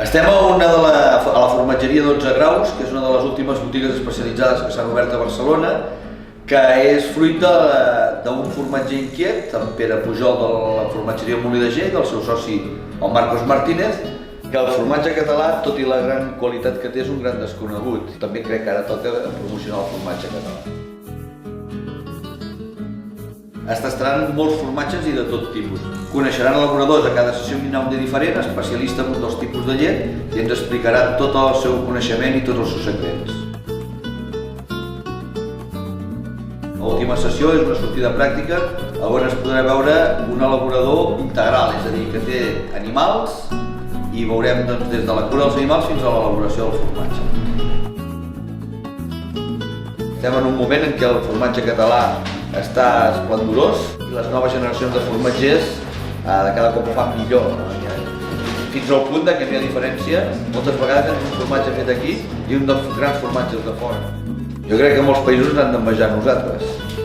Estem a la formatgeria 12 Graus, que és una de les últimes botigues especialitzades que s'han obert a Barcelona, que és fruit d'un formatger inquiet, en Pere Pujol de la formatgeria Molí de Gent, del seu soci, el Marcos Martínez, que el formatge català, tot i la gran qualitat que té, és un gran desconegut. També crec que ara toca promocionar el formatge català. Es tastaran molts formatges i de tot tipus. Coneixeran elaboradors a cada sessió un dia diferent, especialista en un dels tipus de llet, i ens explicaran tot el seu coneixement i tots els seus secrets. L'última sessió és una sortida pràctica on es podrà veure un elaborador integral, és a dir, que té animals i veurem des de la cura dels animals fins a l'elaboració del formatge. Estem en un moment en què el formatge català està esplendorós i les noves generacions de formatgers de cada cop ho fan millor. Fins al punt que no hi ha diferència, moltes vegades tens un formatge fet aquí i un dels grans formatges de fora. Jo crec que molts països ens han d'envejar nosaltres.